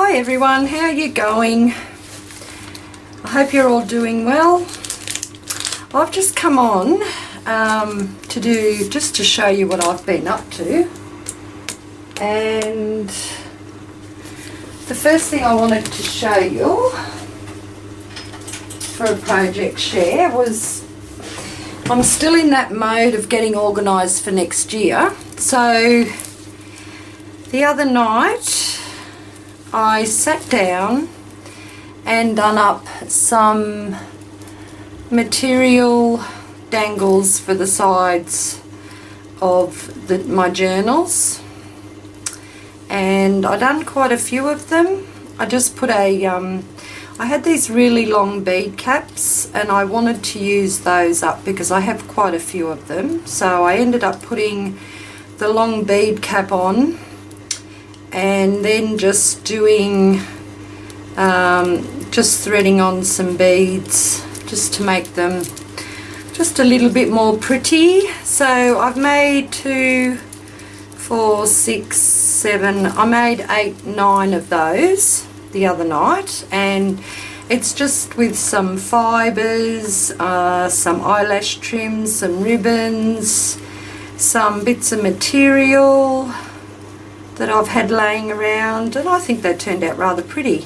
Hi everyone, how are you going? I hope you're all doing well. I've just come on to show you what I've been up to, and the first thing I wanted to show you for a project share was I'm still in that mode of getting organised for next year. So the other night I sat down and done up some material dangles for the sides of my journals, and I done quite a few of them. I just put I had these really long bead caps and I wanted to use those up because I have quite a few of them, so I ended up putting the long bead cap on and then just doing just threading on some beads just to make them just a little bit more pretty. So I've made 2, 4, 6, 7, I made 8, 9 of those the other night, and it's just with some fibres, some eyelash trims, some ribbons, some bits of material that I've had laying around, and I think they turned out rather pretty.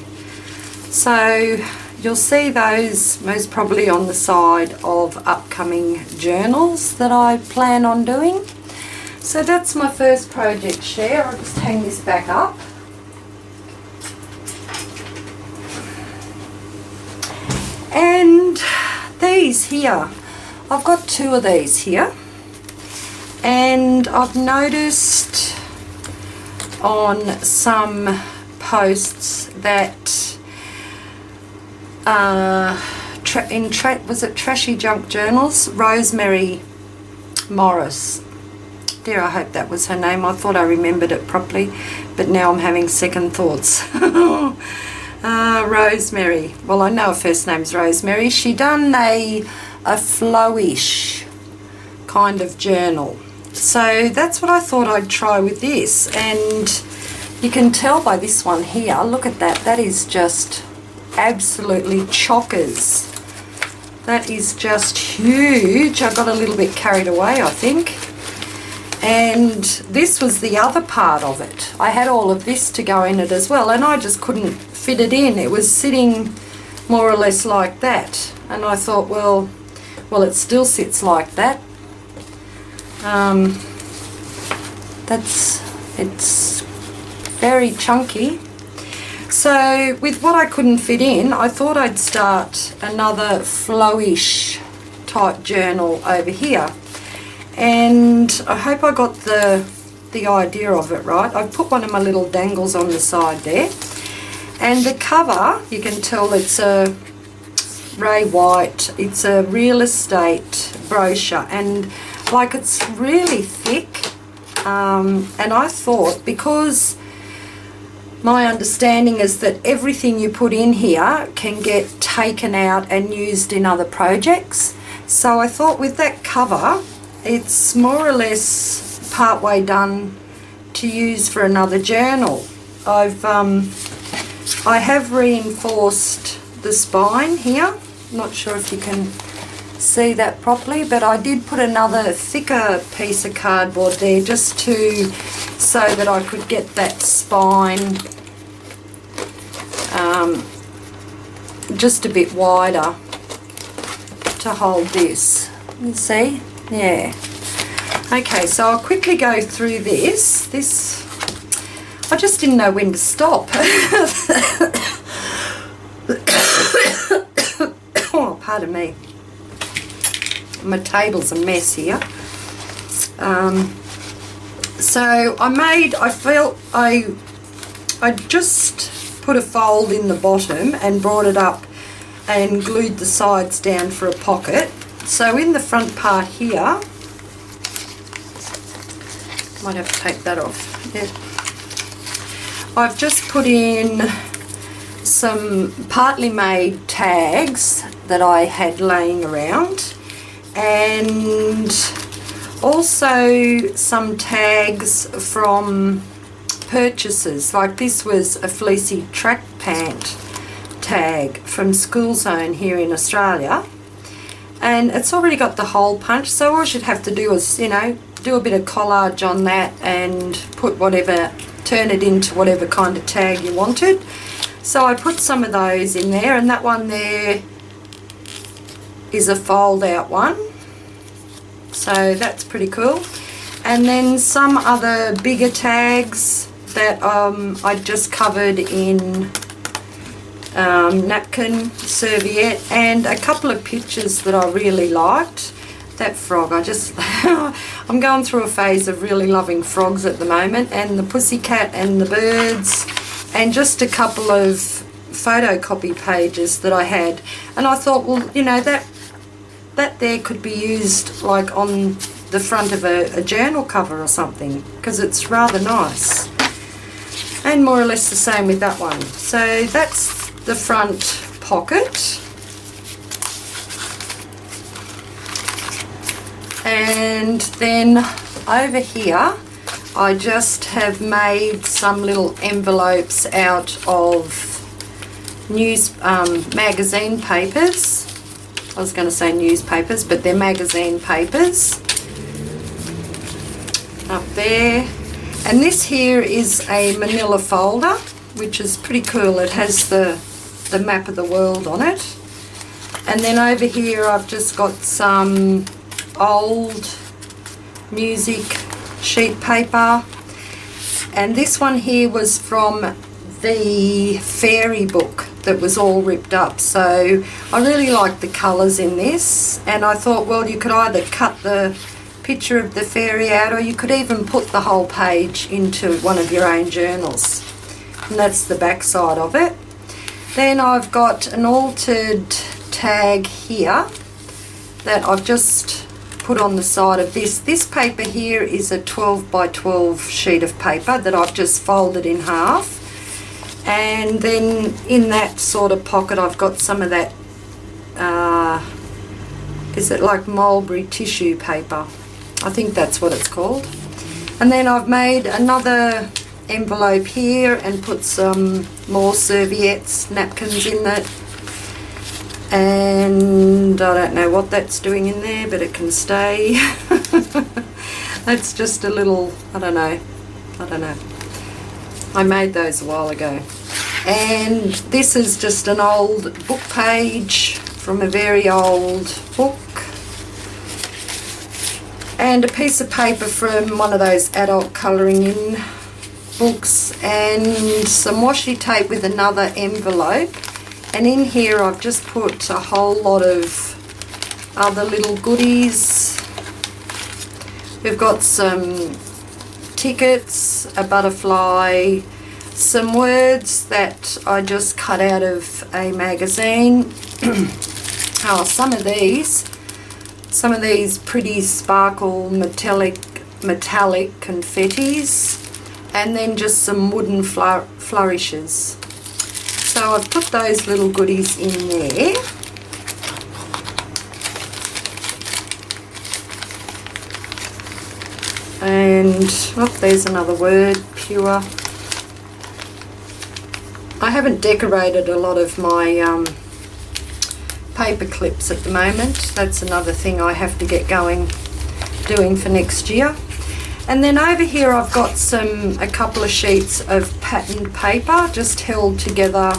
So you'll see those most probably on the side of upcoming journals that I plan on doing. So that's my first project share. I'll just hang this back up. And these here, I've got 2 of these here, and I've noticed on some posts that was it Trashy Junk Journals, Rosemary Morris, dear, I hope that was her name, I thought I remembered it properly, but now I'm having second thoughts. Rosemary, well, I know her first name's Rosemary. She done a flowish kind of journal, so that's what I thought I'd try with this. And you can tell by this one here, look at that, that is just absolutely chockers. That is just huge. I got a little bit carried away, I think. And this was the other part of it. I had all of this to go in it as well, and I just couldn't fit it in. It was sitting more or less like that, and I thought, well it still sits like that. It's very chunky. So with what I couldn't fit in, I thought I'd start another flowish type journal over here, and I hope I got the idea of it right. I've put one of my little dangles on the side there, and the cover, you can tell it's a Ray White, it's a real estate brochure, and like it's really thick, and I thought, because my understanding is that everything you put in here can get taken out and used in other projects, so I thought with that cover it's more or less part way done to use for another journal. I have reinforced the spine here, not sure if you can see that properly, but I did put another thicker piece of cardboard there just so that I could get that spine just a bit wider to hold this. You see? Yeah. Okay, so I'll quickly go through this. I just didn't know when to stop. Oh, pardon me. My table's a mess here. So I just put a fold in the bottom and brought it up and glued the sides down for a pocket. So in the front part here, might have to take that off. Yeah. I've just put in some partly made tags that I had laying around, and also some tags from purchases. Like this was a fleecy track pant tag from School Zone here in Australia, and it's already got the hole punch, so all you'd have to do is, you know, do a bit of collage on that and put whatever, turn it into whatever kind of tag you wanted. So I put some of those in there, and that one there is a fold out one, so that's pretty cool. And then some other bigger tags that I just covered in napkin, serviette, and a couple of pictures that I really liked. That frog, I'm going through a phase of really loving frogs at the moment, and the pussycat and the birds, and just a couple of photocopy pages that I had. And I thought, well, you know, that there could be used like on the front of a journal cover or something, because it's rather nice. And more or less the same with that one. So that's the front pocket. And then over here I just have made some little envelopes out of magazine papers. I was going to say newspapers, but they're magazine papers up there. And this here is a manila folder, which is pretty cool. It has the map of the world on it. And then over here I've just got some old music sheet paper, and this one here was from the fairy book that was all ripped up, so I really liked the colours in this, and I thought, well, you could either cut the picture of the fairy out, or you could even put the whole page into one of your own journals. And that's the back side of it. Then I've got an altered tag here that I've just put on the side of this. This paper here is a 12 by 12 sheet of paper that I've just folded in half, and then in that sort of pocket I've got some of that is it like mulberry tissue paper? I think that's what it's called. And then I've made another envelope here and put some more serviettes, napkins in that. And I don't know what that's doing in there, but it can stay. That's just a little, I don't know. I made those a while ago. And this is just an old book page from a very old book. And a piece of paper from one of those adult colouring in books, and some washi tape with another envelope. And in here I've just put a whole lot of other little goodies. We've got some tickets, a butterfly, some words that I just cut out of a magazine. Oh, some of these pretty sparkle metallic confettis, and then just some wooden flourishes. So I've put those little goodies in there. And, oh, there's another word, pure. I haven't decorated a lot of my paper clips at the moment. That's another thing I have to get doing for next year. And then over here I've got a couple of sheets of patterned paper just held together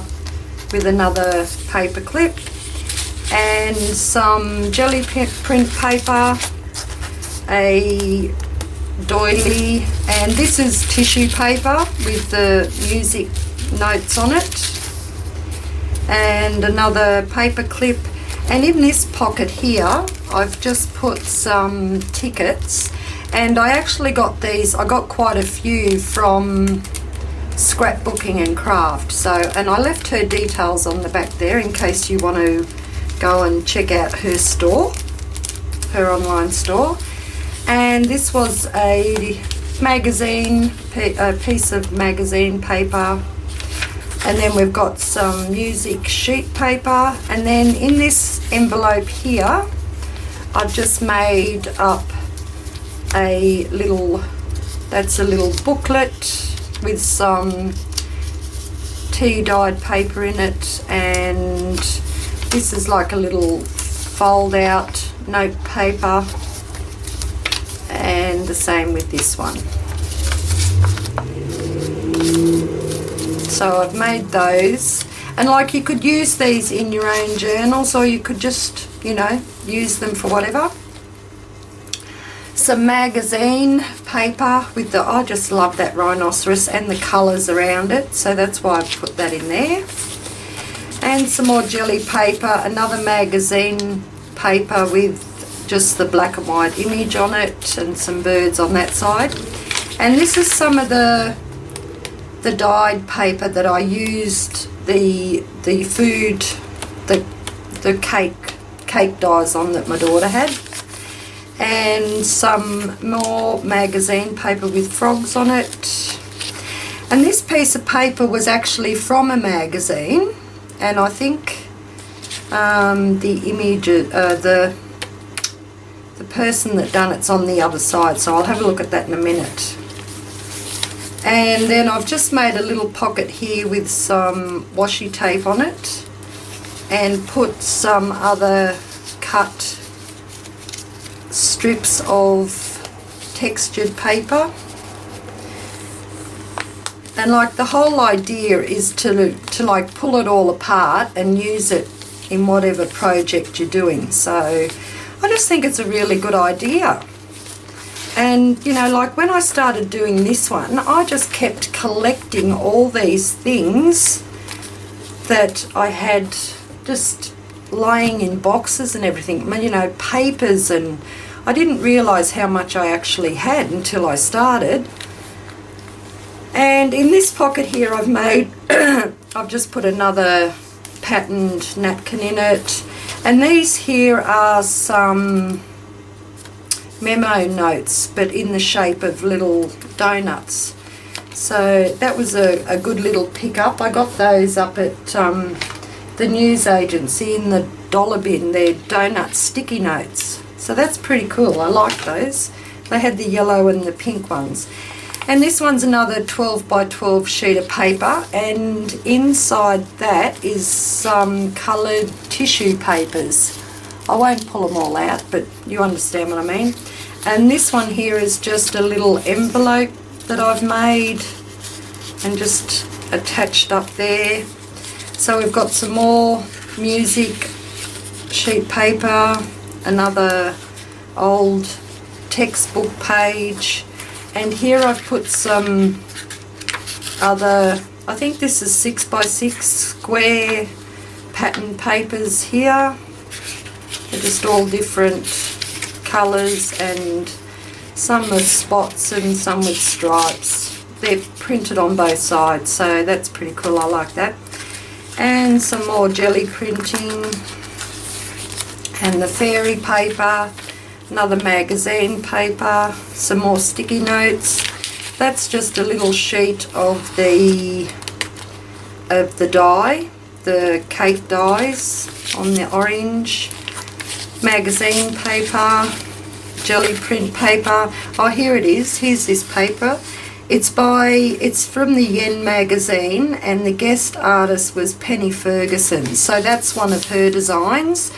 with another paper clip, and some jelly print paper, a doily, and this is tissue paper with the music notes on it, and another paper clip. And in this pocket here I've just put some tickets, and I actually got these, I got quite a few from Scrapbooking and Craft, and I left her details on the back there in case you want to go and check out her store, her online store. And this was a magazine, a piece of magazine paper, and then we've got some music sheet paper, and then in this envelope here I've just made up that's a little booklet with some tea dyed paper in it, and this is like a little fold out note paper, and the same with this one. So I've made those, and like you could use these in your own journals, or you could just, you know, use them for whatever. Some magazine paper with the, I just love that rhinoceros and the colours around it, so that's why I've put that in there. And some more jelly paper, another magazine paper with just the black and white image on it and some birds on that side. And this is some of the dyed paper that I used the food, the cake dyes on that my daughter had. And some more magazine paper with frogs on it. And this piece of paper was actually from a magazine, and I think the image, the person that done it's on the other side, so I'll have a look at that in a minute. And then I've just made a little pocket here with some washi tape on it, and put some other cut strips of textured paper. And like the whole idea is to like pull it all apart and use it in whatever project you're doing. So I just think it's a really good idea. And you know, like when I started doing this one, I just kept collecting all these things that I had just laying in boxes and everything, you know, papers, and I didn't realise how much I actually had until I started. And in this pocket here I've made, I've just put another patterned napkin in it, and these here are some memo notes but in the shape of little donuts. So that was a good little pickup. I got those up at the news agency in the dollar bin. They're donut sticky notes, so that's pretty cool. I like those. They had the yellow and the pink ones. And this one's another 12 by 12 sheet of paper, and inside that is some coloured tissue papers. I won't pull them all out, but you understand what I mean. And this one here is just a little envelope that I've made and just attached up there. So we've got some more music sheet paper, another old textbook page, and here I've put some other, I think this is 6 by 6 square pattern papers here. They're just all different colours, and some with spots and some with stripes. They're printed on both sides, so that's pretty cool. I like that. And some more jelly printing, and the fairy paper, another magazine paper, some more sticky notes. That's just a little sheet of the dye, the cake dyes on the orange. Magazine paper, jelly print paper. Oh, here it is. Here's this paper. It's from the Yen magazine, and the guest artist was Penny Ferguson. So that's one of her designs,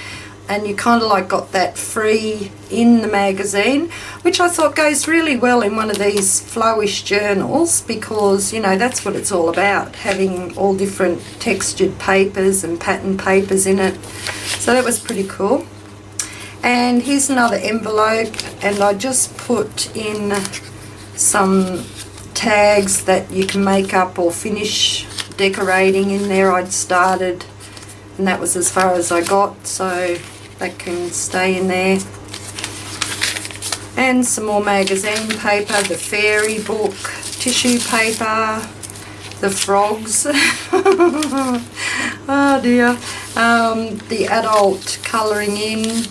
and you kind of like got that free in the magazine, which I thought goes really well in one of these flowish journals, because you know that's what it's all about, having all different textured papers and pattern papers in it. So that was pretty cool. And here's another envelope, and I just put in some tags that you can make up or finish decorating in there. I'd started, and that was as far as I got, so that can stay in there. And some more magazine paper, the fairy book, tissue paper, the frogs, oh dear, the adult colouring in,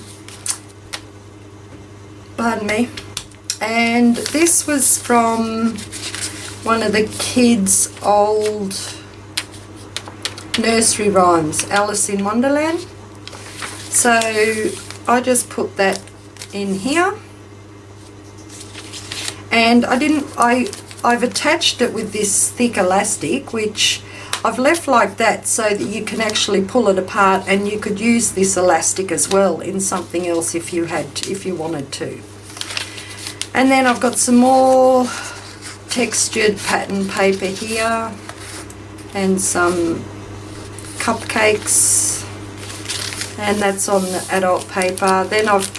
pardon me. And this was from one of the kids' old nursery rhymes, Alice in Wonderland. So I just put that in here, and I I've attached it with this thick elastic, which I've left like that so that you can actually pull it apart, and you could use this elastic as well in something else if you wanted to. And then I've got some more textured pattern paper here and some cupcakes, and that's on the adult paper. Then I've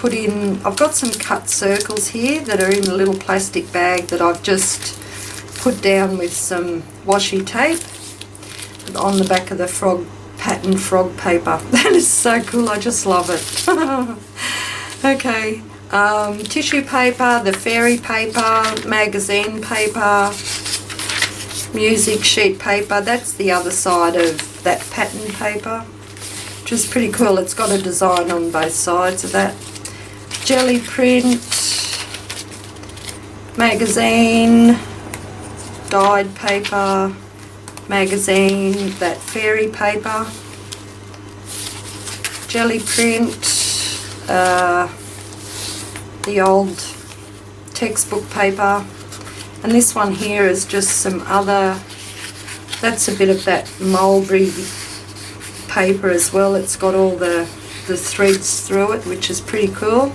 got some cut circles here that are in a little plastic bag that I've just put down with some washi tape on the back of the pattern frog paper. That is so cool, I just love it. Okay, tissue paper, the fairy paper, magazine paper, music sheet paper. That's the other side of that pattern paper, which is pretty cool. It's got a design on both sides of that. Jelly print, magazine, dyed paper, magazine, that fairy paper, jelly print, the old textbook paper, and this one here is just some other, that's a bit of that mulberry paper as well. It's got all the threads through it, which is pretty cool.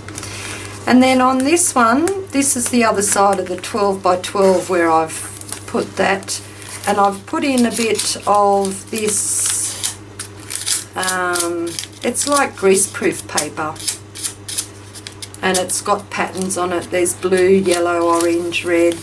And then on this one, this is the other side of the 12 by 12 where I've put that, and I've put in a bit of this, it's like greaseproof paper, and it's got patterns on it. There's blue, yellow, orange, red.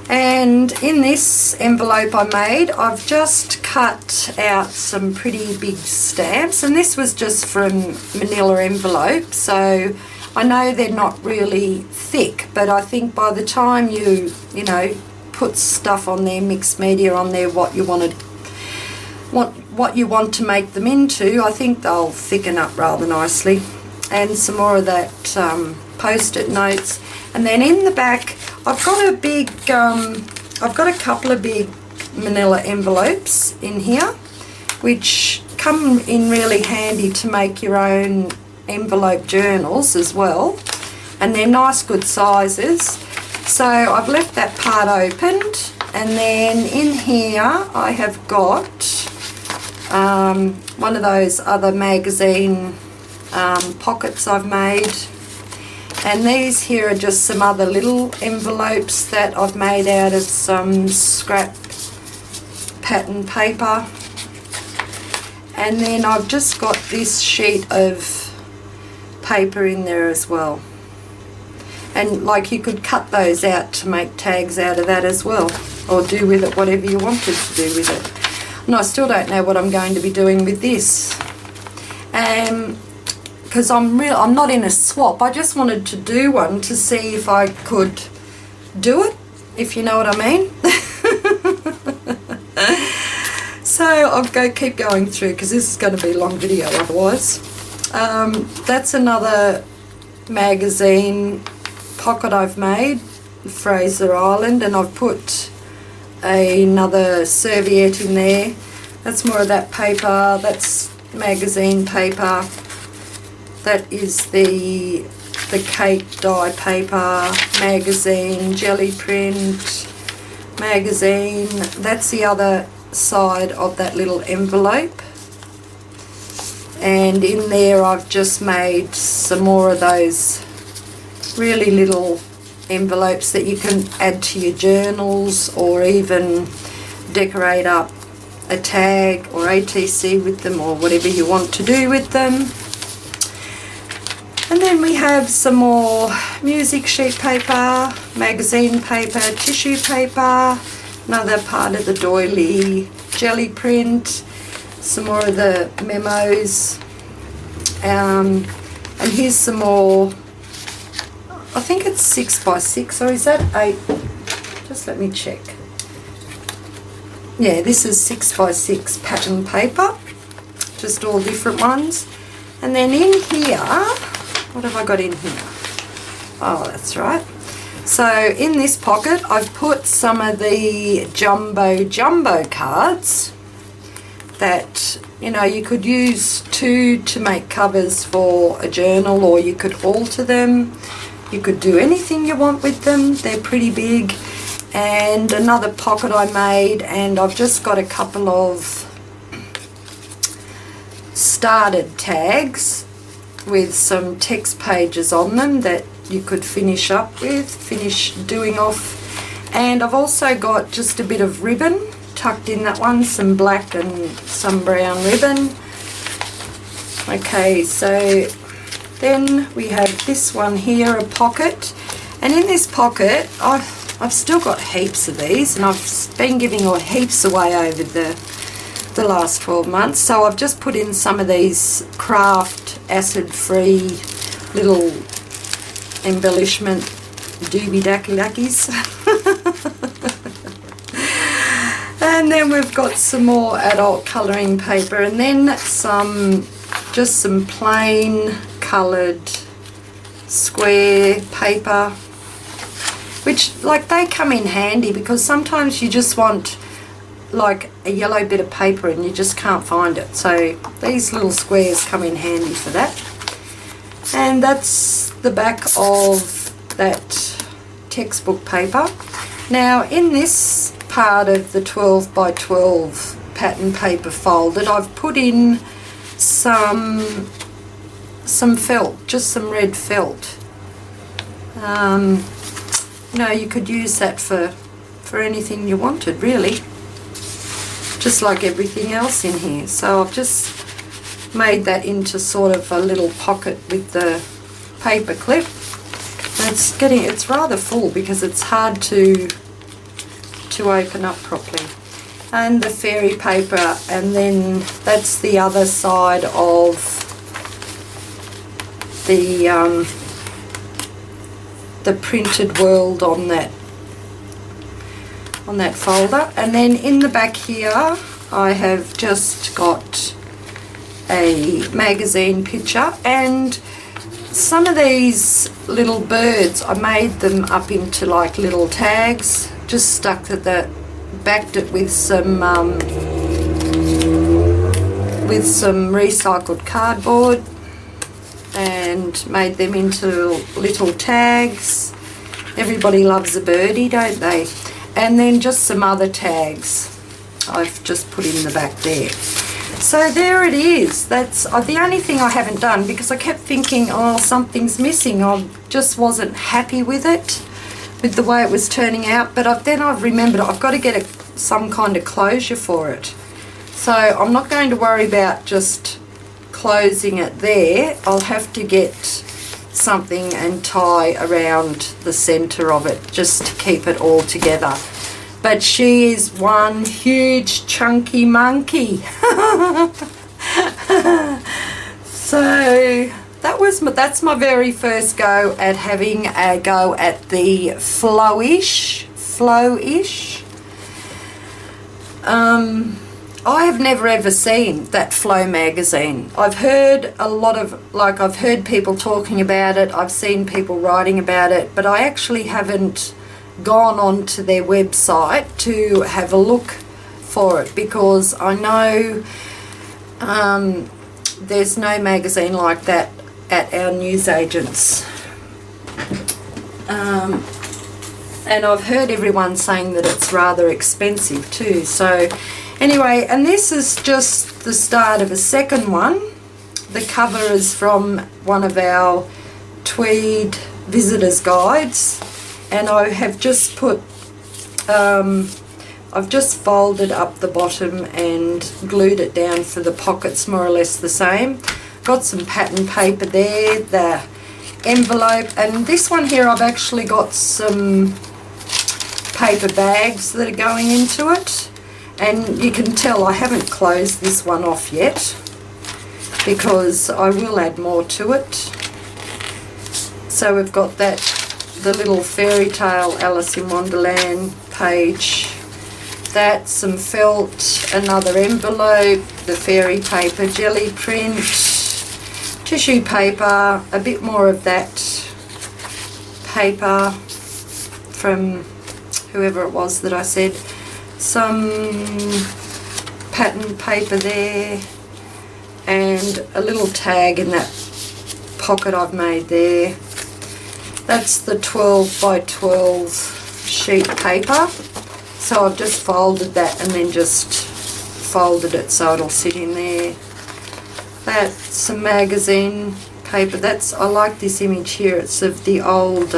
And in this envelope I made, I've just cut out some pretty big stamps, and this was just from manila envelope, so I know they're not really thick, but I think by the time you put stuff on there, mixed media on there, what you want to make them into, I think they'll thicken up rather nicely. And some more of that post-it notes. And then in the back, I've got a couple of big manila envelopes in here, which come in really handy to make your own envelope journals as well, and they're nice good sizes. So I've left that part opened, and then in here I have got one of those other magazine pockets I've made, and these here are just some other little envelopes that I've made out of some scrap pattern paper. And then I've just got this sheet of paper in there as well, and like you could cut those out to make tags out of that as well, or do with it whatever you wanted to do with it. And I still don't know what I'm going to be doing with this, because I'm not in a swap. I just wanted to do one to see if I could do it, if you know what I mean. So I'll keep going through, because this is going to be a long video otherwise. That's another magazine pocket I've made, Fraser Island, and I've put another serviette in there. That's more of that paper. That's magazine paper. That is the cake dye paper, magazine, jelly print, magazine. That's the other side of that little envelope. And in there I've just made some more of those really little envelopes that you can add to your journals, or even decorate up a tag or ATC with them, or whatever you want to do with them. And then we have some more music sheet paper, magazine paper, tissue paper, another part of the doily, jelly print, some more of the memos, and here's some more. I think it's 6 by 6, or is that 8? Just let me check. Yeah, this is 6 by 6 pattern paper, just all different ones. And then in here, what have I got in here? Oh, that's right. So in this pocket I've put some of the jumbo cards that, you could use two to make covers for a journal, or you could alter them. You could do anything you want with them. They're pretty big, and another pocket I made, and I've just got a couple of started tags with some text pages on them that you could finish doing off. And I've also got just a bit of ribbon tucked in that one, some black and some brown ribbon. Okay, so then we have this one here, a pocket, and in this pocket I've still got heaps of these, and I've been giving heaps away over the last 12 months, so I've just put in some of these craft acid-free little embellishment doobie-dacky-dackies. And then we've got some more adult colouring paper, and then just some plain coloured square paper, which like they come in handy because sometimes you just want like a yellow bit of paper and you just can't find it, so these little squares come in handy for that. And that's the back of that textbook paper. Now in this part of the 12 by 12 pattern paper folded, I've put in some felt, just some red felt. You know, you could use that for anything you wanted really, just like everything else in here. So I've just made that into sort of a little pocket with the paper clip. And it's rather full because it's hard to open up properly. And the fairy paper, and then that's the other side of the printed world on that folder. And then in the back here I have just got a magazine picture, and some of these little birds I made them up into like little tags, just backed it with some recycled cardboard and made them into little tags. Everybody loves a birdie, don't they? And then just some other tags I've just put in the back there. So there it is. That's the only thing I haven't done, because I kept thinking, oh, something's missing. I just wasn't happy with it, with the way it was turning out. But then I've remembered I've got to get some kind of closure for it. So I'm not going to worry about just closing it there. I'll have to get something and tie around the centre of it just to keep it all together. But she is one huge chunky monkey. So that's my very first go at having a go at the flowish. I have never ever seen that Flow magazine. I've heard I've heard people talking about it, I've seen people writing about it, but I actually haven't gone on to their website to have a look for it, because I know there's no magazine like that at our newsagents. And I've heard everyone saying that it's rather expensive too. So anyway, and this is just the start of a second one. The cover is from one of our Tweed visitors guides, and I have just put I've just folded up the bottom and glued it down for the pockets, more or less the same. Got some pattern paper there, the envelope, and this one here I've actually got some paper bags that are going into it, and you can tell I haven't closed this one off yet because I will add more to it. So we've got that, the little fairy tale Alice in Wonderland page, that, some felt, another envelope, the fairy paper, jelly print, tissue paper, a bit more of that paper from whoever it was that I said, some pattern paper there, and a little tag in that pocket I've made there. That's the 12 by 12 sheet paper. So I've just folded that and then just folded it so it'll sit in there. That's some magazine paper. I like this image here. It's of the old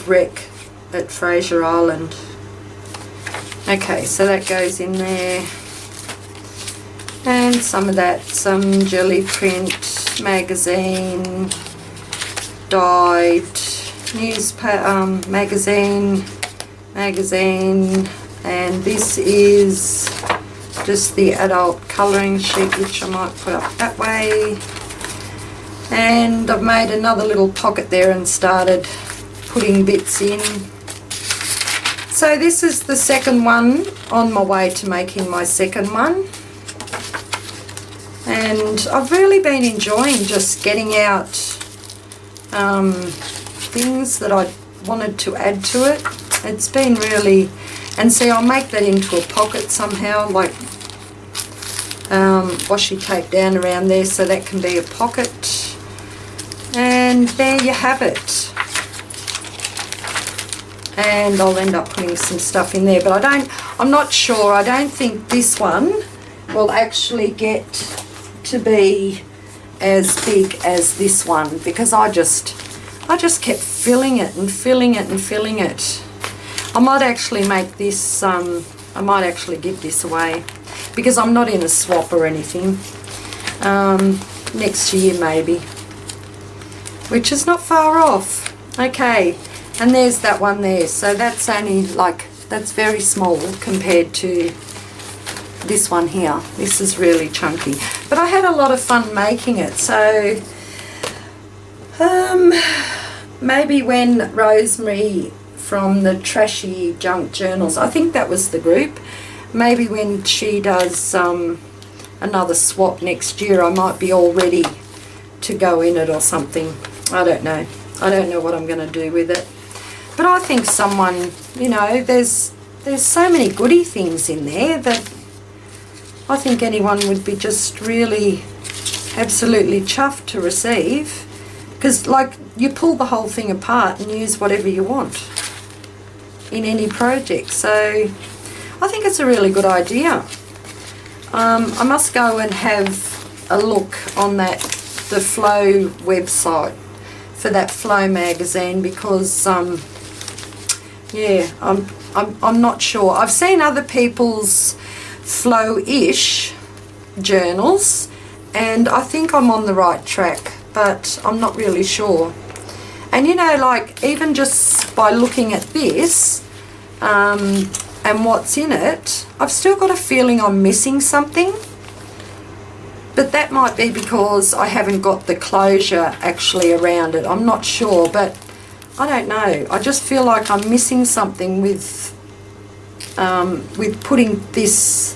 wreck at Fraser Island. Okay, so that goes in there. And some of that, some jelly print magazine, dyed newspaper, magazine, and this is just the adult colouring sheet, which I might put up that way. And I've made another little pocket there and started putting bits in. So this is the second one, on my way to making my second one. And I've really been enjoying just getting out things that I wanted to add to it. It's been really, and see, I'll make that into a pocket somehow, like washi tape down around there so that can be a pocket. And there you have it. And I'll end up putting some stuff in there, but I'm not sure. I don't think this one will actually get to be as big as this one, because I just kept filling it and filling it and filling it. I might actually make this, I might actually give this away, because I'm not in a swap or anything. Next year maybe, which is not far off. Okay, and there's that one there. So that's only like, that's very small compared to this one here. This is really chunky, but I had a lot of fun making it. So maybe when Rosemary from the Trashy Junk Journals, I think that was the group, maybe when she does another swap next year, I might be all ready to go in it or something. I don't know. I don't know what I'm going to do with it, but I think someone, you know, there's so many goody things in there that I think anyone would be just really absolutely chuffed to receive, because like you pull the whole thing apart and use whatever you want in any project. So I think it's a really good idea. I must go and have a look on the Flow website for that Flow magazine, because yeah, I'm not sure. I've seen other people's Flow-ish journals and I think I'm on the right track, but I'm not really sure. And you know, like even just by looking at this and what's in it, I've still got a feeling I'm missing something, but that might be because I haven't got the closure actually around it. I'm not sure, but I don't know. I just feel like I'm missing something with putting this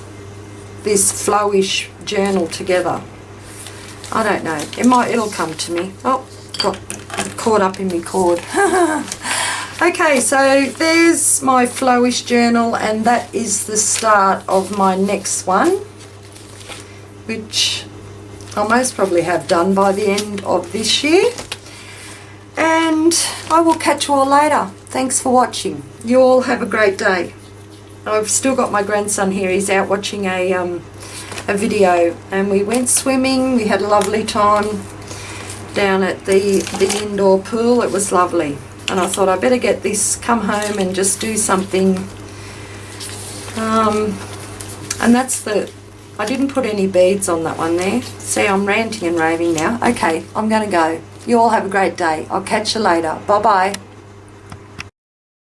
flowish journal together. I don't know. It'll come to me. Oh, got caught up in my cord. Okay, so there's my flowish journal, and that is the start of my next one, which I'll most probably have done by the end of this year. And I will catch you all later. Thanks for watching. You all have a great day. I've still got my grandson here. He's out watching a video, and we went swimming. We had a lovely time down at the indoor pool. It was lovely, and I thought I better get this, come home and just do something. And that's I didn't put any beads on that one there. See, I'm ranting and raving now. Okay, I'm going to go. You all have a great day. I'll catch you later. Bye-bye.